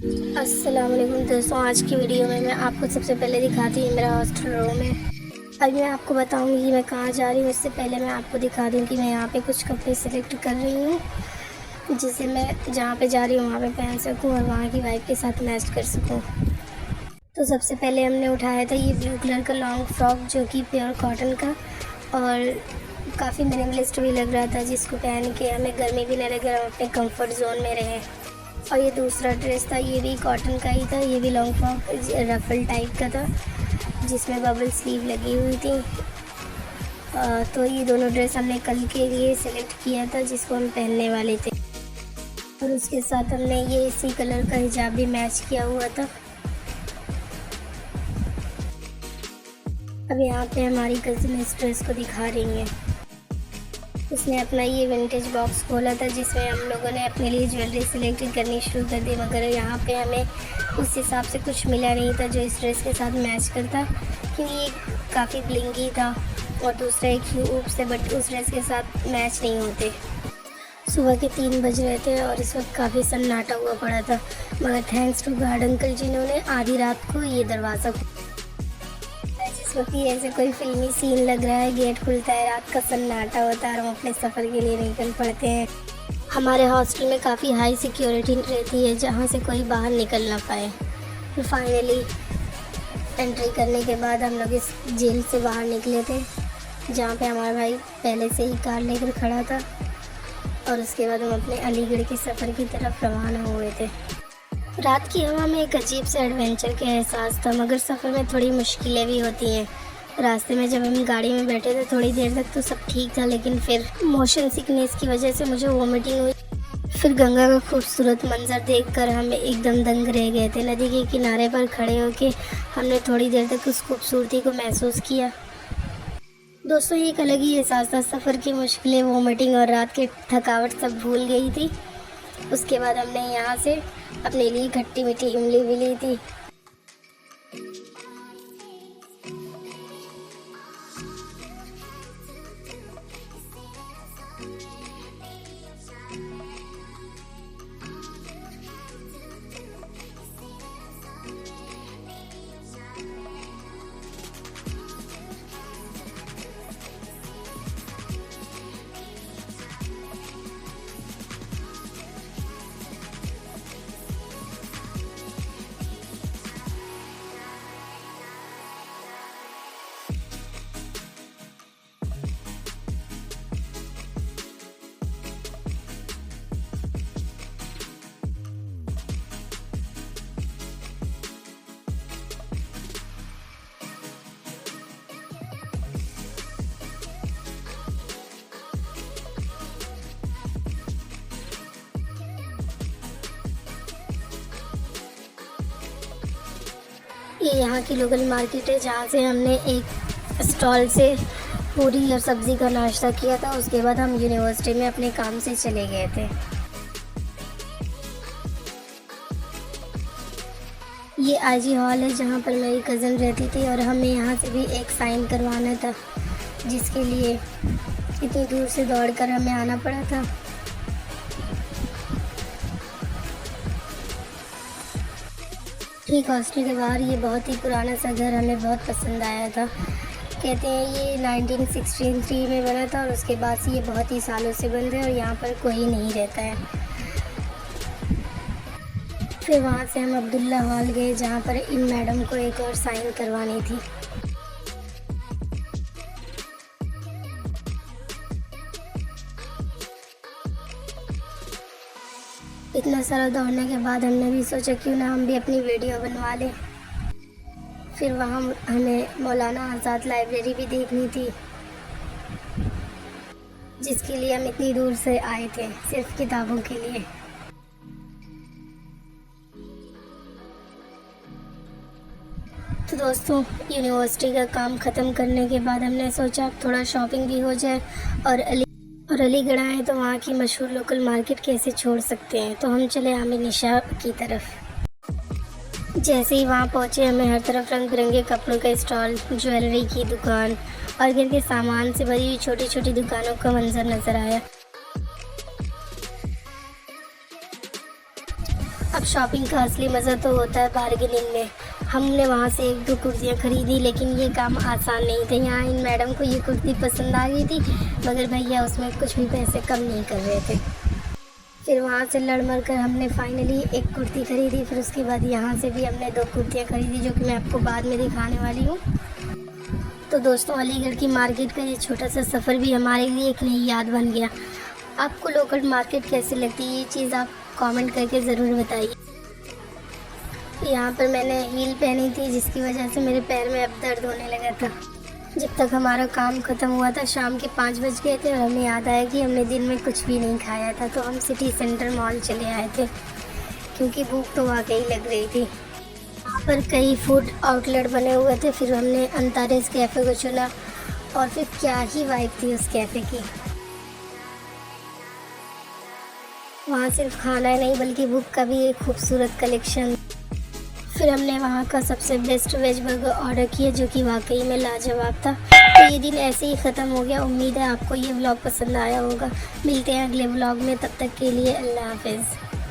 अस्सलाम वालेकुम दोस्तों, आज की वीडियो में मैं आपको सबसे पहले दिखाती हूँ मेरा हॉस्टल रूम है। अब मैं आपको बताऊँगी कि मैं कहाँ जा रही हूँ। उससे पहले मैं आपको दिखा दूँ कि मैं यहाँ पे कुछ कपड़े सेलेक्ट कर रही हूँ जिसे मैं जहाँ पे जा रही हूँ वहाँ पे पहन सकूँ और वहाँ की वाइब के साथ मैच कर सकूँ। तो सबसे पहले हमने उठाया था ये ब्लू कलर का लॉन्ग फ्रॉक जो कि प्योर कॉटन का और काफ़ी मिनिमलिस्ट भी लग रहा था, जिसको पहन के हमें गर्मी भी नहीं लग रहा, हम अपने कंफर्ट जोन में रहें। और ये दूसरा ड्रेस था, ये भी कॉटन का ही था, ये भी लॉन्ग फ्रॉक रफल टाइप का था जिसमें बबल स्लीव लगी हुई थी। तो ये दोनों ड्रेस हमने कल के लिए सेलेक्ट किया था जिसको हम पहनने वाले थे। और उसके साथ हमने ये इसी कलर का हिजाब भी मैच किया हुआ था। अब यहाँ पे हमारी कज़िन इस ड्रेस को दिखा रही है। उसने अपना ये विंटेज बॉक्स खोला था जिसमें हम लोगों ने अपने लिए ज्वेलरी सिलेक्ट करनी शुरू कर दी, मगर यहाँ पे हमें उस हिसाब से कुछ मिला नहीं था जो इस ड्रेस के साथ मैच करता, क्योंकि ये काफ़ी ब्लिंगी था और दूसरा एक ह्यूब से, बट उस ड्रेस के साथ मैच नहीं होते। सुबह के 3 बज रहे थे और इस वक्त काफ़ी सन्नाटा हुआ पड़ा था, मगर थैंक्स टू गार्ड अंकल जिन्होंने आधी रात को ये दरवाज़ा इस वक्त ये ऐसे कोई फिल्मी सीन लग रहा है। गेट खुलता है, रात का सन्नाटा होता है और हम अपने सफ़र के लिए निकल पड़ते हैं। हमारे हॉस्टल में काफ़ी हाई सिक्योरिटी रहती है जहाँ से कोई बाहर निकल ना पाए। तो फाइनली एंट्री करने के बाद हम लोग इस जेल से बाहर निकले थे जहाँ पे हमारा भाई पहले से ही कार लेकर खड़ा था, और उसके बाद हम अपने अलीगढ़ के सफ़र की तरफ रवाना हुए थे। रात की हवा में एक अजीब से एडवेंचर का एहसास था, मगर सफ़र में थोड़ी मुश्किलें भी होती हैं। रास्ते में जब हम गाड़ी में बैठे थे थोड़ी देर तक तो सब ठीक था, लेकिन फिर मोशन सिकनेस की वजह से मुझे वोमिटिंग हुई। फिर गंगा का खूबसूरत मंजर देखकर हम एकदम दंग रह गए थे। नदी के किनारे पर खड़े होकर हमने थोड़ी देर तक उस खूबसूरती को महसूस किया। दोस्तों, एक अलग ही एहसास था। सफ़र की मुश्किलें, वोमिटिंग और रात की थकावट सब भूल गई थी। उसके बाद हमने यहाँ से अपने लिए खट्टी मीठी इमली भी ली थी। ये यहाँ की लोकल मार्केट है जहाँ से हमने एक स्टॉल से पूरी और सब्ज़ी का नाश्ता किया था। उसके बाद हम यूनिवर्सिटी में अपने काम से चले गए थे। ये आईजी हॉल है जहाँ पर मेरी कज़न रहती थी और हमें यहाँ से भी एक साइन करवाना था, जिसके लिए इतनी दूर से दौड़कर हमें आना पड़ा था। ठीक हॉस्टल के बाहर ये बहुत ही पुराना सा घर हमें बहुत पसंद आया था। कहते हैं ये 1963 में बना था और उसके बाद से ये बहुत ही सालों से बंद है और यहाँ पर कोई नहीं रहता है। फिर वहाँ से हम अब्दुल्ला हॉल गए जहाँ पर इन मैडम को एक और साइन करवानी थी। इतना सारा दौड़ने के बाद हमने भी सोचा क्यों ना हम भी अपनी वीडियो बनवा लें। फिर वहाँ हमें मौलाना आज़ाद लाइब्रेरी भी देखनी थी, जिसके लिए हम इतनी दूर से आए थे सिर्फ किताबों के लिए। तो दोस्तों, यूनिवर्सिटी का काम ख़त्म करने के बाद हमने सोचा अब थोड़ा शॉपिंग भी हो जाए, और अलीगढ़ आए तो वहाँ की मशहूर लोकल मार्केट कैसे छोड़ सकते हैं। तो हम चले आमिर निशा की तरफ। जैसे ही वहाँ पहुँचे हमें हर तरफ रंग बिरंगे कपड़ों का स्टॉल, ज्वेलरी की दुकान और घर के सामान से भरी हुई छोटी छोटी दुकानों का मंजर नज़र आया। अब शॉपिंग का असली मज़ा तो होता है बार्गेनिंग में। हमने वहाँ से 1-2 कुर्तियाँ खरीदी, लेकिन ये काम आसान नहीं था। यहाँ इन मैडम को ये कुर्ती पसंद आ गई थी, मगर भैया उसमें कुछ भी पैसे कम नहीं कर रहे थे। फिर वहाँ से लड़ मर कर हमने फाइनली एक कुर्ती खरीदी। फिर उसके बाद यहाँ से भी हमने 2 कुर्तियाँ खरीदी, जो कि मैं आपको बाद में दिखाने वाली हूँ। तो दोस्तों, अलीगढ़ की मार्केट का ये छोटा सा सफ़र भी हमारे लिए एक नई याद बन गया। आपको लोकल मार्केट कैसी लगती है, ये चीज़ आप कमेंट करके ज़रूर बताइए। यहाँ पर मैंने हील पहनी थी, जिसकी वजह से मेरे पैर में अब दर्द होने लगा था। जब तक हमारा काम ख़त्म हुआ था, शाम के 5 बज गए थे और हमें याद आया कि हमने दिन में कुछ भी नहीं खाया था। तो हम सिटी सेंटर मॉल चले आए थे, क्योंकि भूख तो वाकई लग रही थी। यहाँ पर कई फूड आउटलेट बने हुए थे। फिर हमने अंतारेस कैफ़े को चुना, और फिर क्या ही वाइब थी उस कैफ़े की। वहाँ सिर्फ खाना नहीं, बल्कि बुक का भी एक खूबसूरत कलेक्शन। फिर हमने वहाँ का सबसे बेस्ट वेज बर्गर ऑर्डर किया, जो कि वाकई में लाजवाब था। तो ये दिन ऐसे ही ख़त्म हो गया। उम्मीद है आपको ये व्लॉग पसंद आया होगा। मिलते हैं अगले व्लॉग में, तब तक के लिए अल्लाह हाफ़िज़।